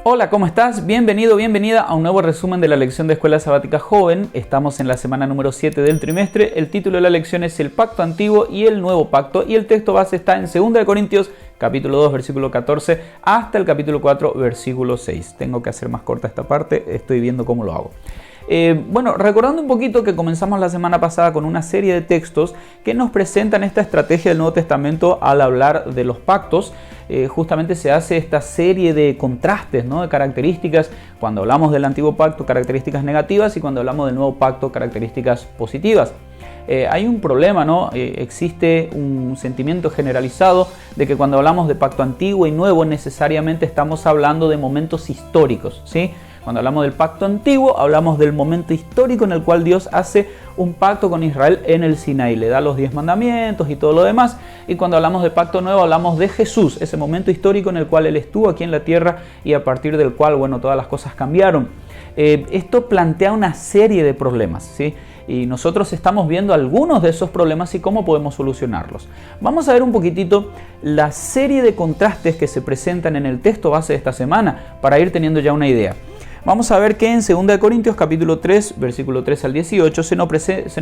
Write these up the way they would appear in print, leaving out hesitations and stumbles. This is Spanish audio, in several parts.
Hola, ¿cómo estás? Bienvenido, bienvenida a un nuevo resumen de la lección de Escuela Sabática Joven. Estamos en la semana número 7 del trimestre. El título de la lección es El Pacto Antiguo y el Nuevo Pacto, y el texto base está en 2 Corintios, capítulo 2, versículo 14, hasta el capítulo 4, versículo 6. Tengo que hacer más corta esta parte, estoy viendo cómo lo hago. Recordando un poquito que comenzamos la semana pasada con una serie de textos que nos presentan esta estrategia del Nuevo Testamento al hablar de los pactos. Justamente se hace esta serie de contrastes, ¿no? De características. Cuando hablamos del Antiguo Pacto, características negativas, y cuando hablamos del Nuevo Pacto, características positivas. Hay un problema, ¿no? Existe un sentimiento generalizado de que cuando hablamos de pacto antiguo y nuevo necesariamente estamos hablando de momentos históricos, ¿sí? Cuando hablamos del pacto antiguo, hablamos del momento histórico en el cual Dios hace un pacto con Israel en el Sinaí, le da los 10 mandamientos y todo lo demás. Y cuando hablamos de pacto nuevo, hablamos de Jesús, ese momento histórico en el cual Él estuvo aquí en la tierra y a partir del cual, todas las cosas cambiaron. Esto plantea una serie de problemas, ¿sí? Y nosotros estamos viendo algunos de esos problemas y cómo podemos solucionarlos. Vamos a ver un poquitito la serie de contrastes que se presentan en el texto base de esta semana para ir teniendo ya una idea. Vamos a ver que en 2 Corintios capítulo 3, versículo 3 al 18, se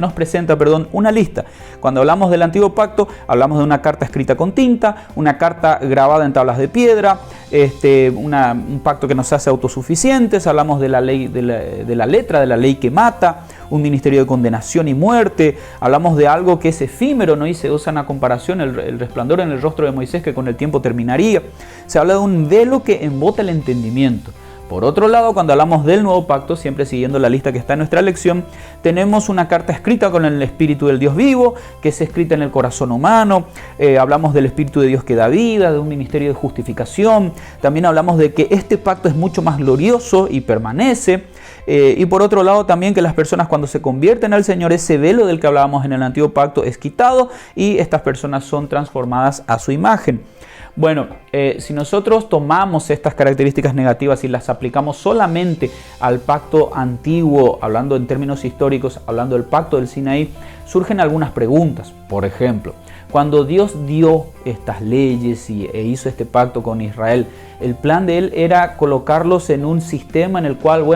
nos presenta una lista. Cuando hablamos del Antiguo Pacto, hablamos de una carta escrita con tinta, una carta grabada en tablas de piedra, un pacto que nos hace autosuficientes, hablamos de la ley, de la letra de la ley que mata, un ministerio de condenación y muerte, hablamos de algo que es efímero, ¿no? Y se usa una comparación, el resplandor en el rostro de Moisés que con el tiempo terminaría. Se habla de un velo que embota el entendimiento. Por otro lado, cuando hablamos del Nuevo Pacto, siempre siguiendo la lista que está en nuestra lección, tenemos una carta escrita con el Espíritu del Dios vivo, que es escrita en el corazón humano. Hablamos del Espíritu de Dios que da vida, de un ministerio de justificación. También hablamos de que este pacto es mucho más glorioso y permanece. Y por otro lado también que las personas cuando se convierten al Señor, ese velo del que hablábamos en el Antiguo Pacto es quitado y estas personas son transformadas a su imagen. Si nosotros tomamos estas características negativas y las aplicamos solamente al pacto antiguo, hablando en términos históricos, hablando del pacto del Sinaí, surgen algunas preguntas. Por ejemplo, cuando Dios dio estas leyes e hizo este pacto con Israel, el plan de Él era colocarlos en un sistema en el cual,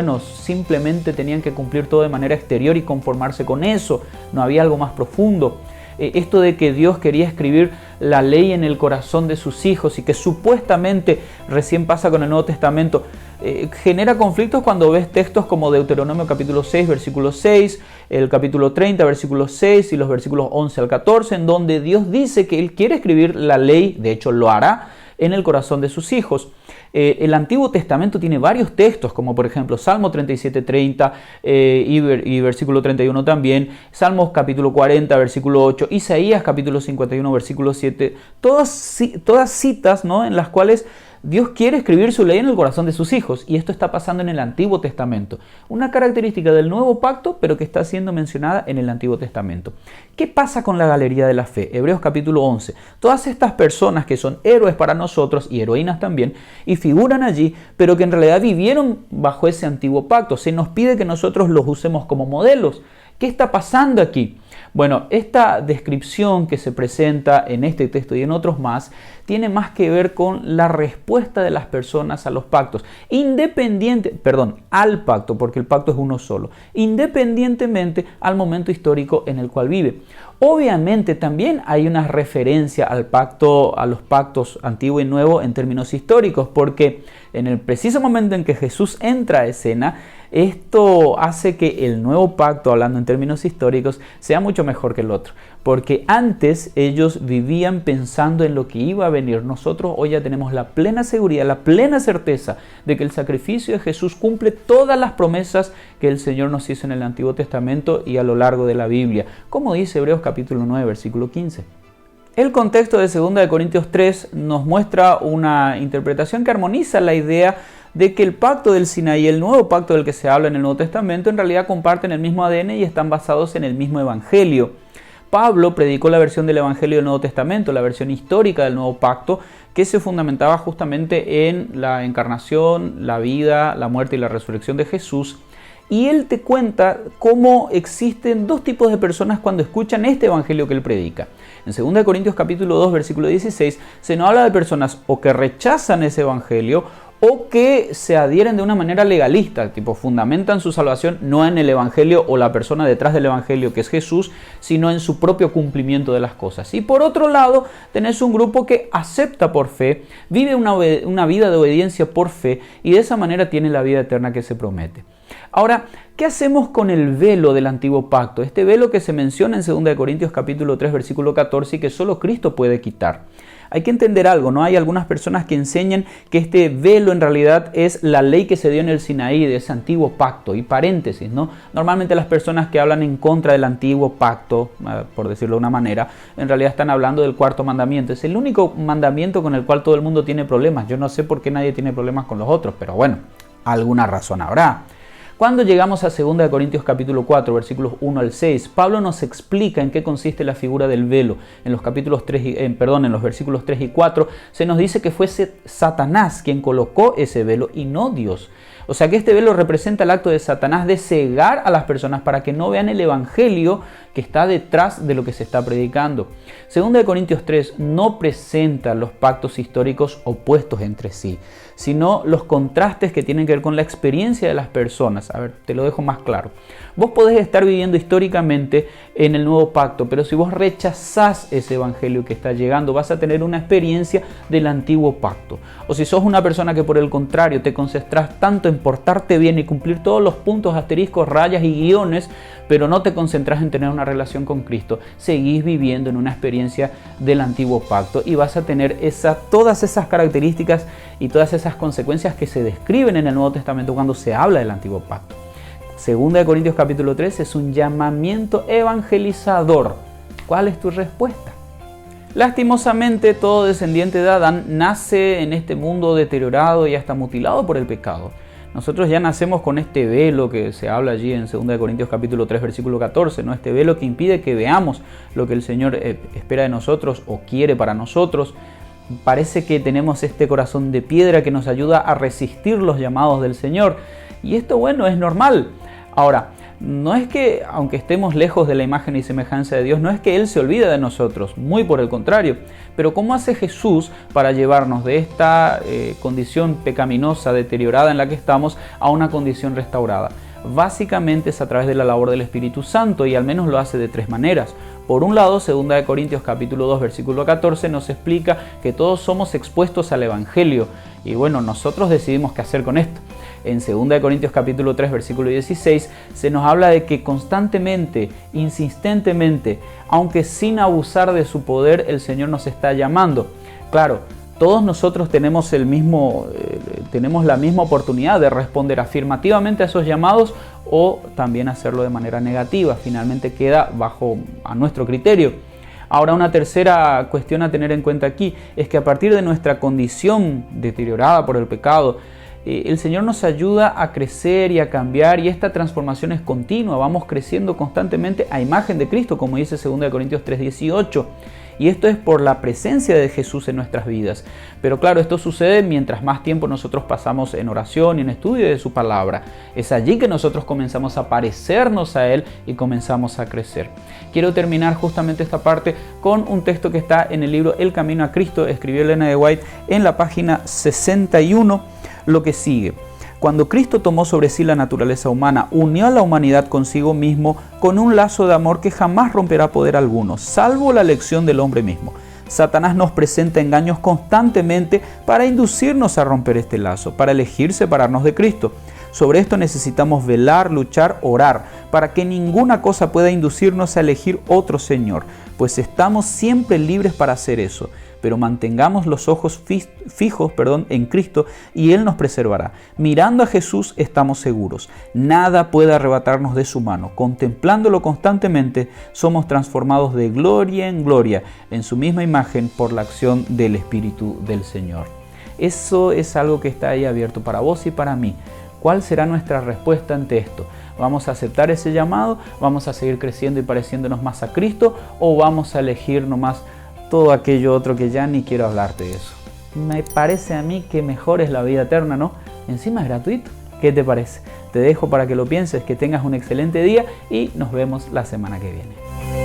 simplemente tenían que cumplir todo de manera exterior y conformarse con eso. No había algo más profundo. Esto de que Dios quería escribir la ley en el corazón de sus hijos y que supuestamente recién pasa con el Nuevo Testamento, genera conflictos cuando ves textos como Deuteronomio capítulo 6, versículo 6, el capítulo 30, versículo 6 y los versículos 11 al 14, en donde Dios dice que Él quiere escribir la ley, de hecho lo hará, en el corazón de sus hijos. El Antiguo Testamento tiene varios textos, como por ejemplo Salmo 37:30 y versículo 31 también, Salmos capítulo 40, versículo 8, Isaías capítulo 51, versículo 7, todas citas, ¿no?, en las cuales Dios quiere escribir su ley en el corazón de sus hijos, y esto está pasando en el Antiguo Testamento. Una característica del Nuevo Pacto, pero que está siendo mencionada en el Antiguo Testamento. ¿Qué pasa con la galería de la fe? Hebreos capítulo 11. Todas estas personas que son héroes para nosotros y heroínas también, y figuran allí, pero que en realidad vivieron bajo ese Antiguo Pacto. Se nos pide que nosotros los usemos como modelos. ¿Qué está pasando aquí? Esta descripción que se presenta en este texto y en otros más tiene más que ver con la respuesta de las personas a los pactos, al pacto, porque el pacto es uno solo, independientemente al momento histórico en el cual vive. Obviamente también hay una referencia al pacto, a los pactos antiguo y nuevo en términos históricos, porque en el preciso momento en que Jesús entra a escena, esto hace que el nuevo pacto, hablando en términos históricos, sea mucho mejor que el otro. Porque antes ellos vivían pensando en lo que iba a venir. Nosotros hoy ya tenemos la plena seguridad, la plena certeza de que el sacrificio de Jesús cumple todas las promesas que el Señor nos hizo en el Antiguo Testamento y a lo largo de la Biblia. Como dice Hebreos capítulo 9, versículo 15. El contexto de 2 Corintios 3 nos muestra una interpretación que armoniza la idea de que el pacto del Sinaí y el nuevo pacto del que se habla en el Nuevo Testamento en realidad comparten el mismo ADN y están basados en el mismo evangelio. Pablo predicó la versión del evangelio del Nuevo Testamento, la versión histórica del nuevo pacto, que se fundamentaba justamente en la encarnación, la vida, la muerte y la resurrección de Jesús. Y él te cuenta cómo existen dos tipos de personas cuando escuchan este evangelio que él predica. En 2 Corintios capítulo 2, versículo 16, se nos habla de personas o que rechazan ese evangelio o que se adhieren de una manera legalista, tipo fundamentan su salvación no en el Evangelio o la persona detrás del Evangelio que es Jesús, sino en su propio cumplimiento de las cosas. Y por otro lado, tenés un grupo que acepta por fe, vive una vida de obediencia por fe y de esa manera tiene la vida eterna que se promete. Ahora, ¿qué hacemos con el velo del antiguo pacto? Este velo que se menciona en 2 Corintios capítulo 3, versículo 14 y que solo Cristo puede quitar. Hay que entender algo, ¿no? Hay algunas personas que enseñan que este velo en realidad es la ley que se dio en el Sinaí de ese antiguo pacto. Y paréntesis, ¿no? Normalmente las personas que hablan en contra del antiguo pacto, por decirlo de una manera, en realidad están hablando del cuarto mandamiento. Es el único mandamiento con el cual todo el mundo tiene problemas. Yo no sé por qué nadie tiene problemas con los otros, pero bueno, alguna razón habrá. Cuando llegamos a 2 Corintios capítulo 4, versículos 1 al 6, Pablo nos explica en qué consiste la figura del velo. En los versículos 3 y 4 se nos dice que fuese Satanás quien colocó ese velo y no Dios. O sea que este velo representa el acto de Satanás de cegar a las personas para que no vean el evangelio que está detrás de lo que se está predicando. 2 Corintios 3 no presenta los pactos históricos opuestos entre sí, sino los contrastes que tienen que ver con la experiencia de las personas. A ver, te lo dejo más claro. Vos podés estar viviendo históricamente en el nuevo pacto, pero si vos rechazás ese evangelio que está llegando, vas a tener una experiencia del antiguo pacto. O si sos una persona que por el contrario te concentras tanto en portarte bien y cumplir todos los puntos, asteriscos, rayas y guiones, pero no te concentras en tener una relación con Cristo, seguís viviendo en una experiencia del antiguo pacto y vas a tener todas esas características y todas esas consecuencias que se describen en el Nuevo Testamento cuando se habla del antiguo pacto. 2 Corintios capítulo 3 es un llamamiento evangelizador. ¿Cuál es tu respuesta? Lastimosamente, todo descendiente de Adán nace en este mundo deteriorado y hasta mutilado por el pecado. Nosotros ya nacemos con este velo que se habla allí en 2 Corintios capítulo 3 versículo 14, ¿no? Este velo que impide que veamos lo que el Señor espera de nosotros o quiere para nosotros. Parece que tenemos este corazón de piedra que nos ayuda a resistir los llamados del Señor. Y esto, bueno, es normal. Ahora, no es que, aunque estemos lejos de la imagen y semejanza de Dios, no es que Él se olvide de nosotros, muy por el contrario. Pero ¿cómo hace Jesús para llevarnos de esta condición pecaminosa, deteriorada en la que estamos, a una condición restaurada? Básicamente es a través de la labor del Espíritu Santo y al menos lo hace de tres maneras. Por un lado, 2 Corintios capítulo 2 versículo 14 nos explica que todos somos expuestos al Evangelio y bueno, nosotros decidimos qué hacer con esto. En 2 Corintios capítulo 3 versículo 16 se nos habla de que constantemente, insistentemente, aunque sin abusar de su poder, el Señor nos está llamando. Claro, todos nosotros tenemos la misma oportunidad de responder afirmativamente a esos llamados o también hacerlo de manera negativa. Finalmente queda a nuestro criterio. Ahora, una tercera cuestión a tener en cuenta aquí es que a partir de nuestra condición deteriorada por el pecado, el Señor nos ayuda a crecer y a cambiar y esta transformación es continua. Vamos creciendo constantemente a imagen de Cristo, como dice 2 Corintios 3:18. Y esto es por la presencia de Jesús en nuestras vidas. Pero claro, esto sucede mientras más tiempo nosotros pasamos en oración y en estudio de su palabra. Es allí que nosotros comenzamos a parecernos a Él y comenzamos a crecer. Quiero terminar justamente esta parte con un texto que está en el libro El Camino a Cristo, escribió Elena de White en la página 61, lo que sigue. Cuando Cristo tomó sobre sí la naturaleza humana, unió a la humanidad consigo mismo con un lazo de amor que jamás romperá poder alguno, salvo la elección del hombre mismo. Satanás nos presenta engaños constantemente para inducirnos a romper este lazo, para elegir separarnos de Cristo. Sobre esto necesitamos velar, luchar, orar, para que ninguna cosa pueda inducirnos a elegir otro Señor, pues estamos siempre libres para hacer eso. Pero mantengamos los ojos fijos en Cristo y Él nos preservará. Mirando a Jesús estamos seguros. Nada puede arrebatarnos de su mano. Contemplándolo constantemente, somos transformados de gloria en gloria en su misma imagen por la acción del Espíritu del Señor. Eso es algo que está ahí abierto para vos y para mí. ¿Cuál será nuestra respuesta ante esto? ¿Vamos a aceptar ese llamado? ¿Vamos a seguir creciendo y pareciéndonos más a Cristo? ¿O vamos a elegir nomás todo aquello otro que ya ni quiero hablarte de eso? Me parece a mí que mejor es la vida eterna, ¿no? Encima es gratuito. ¿Qué te parece? Te dejo para que lo pienses, que tengas un excelente día y nos vemos la semana que viene.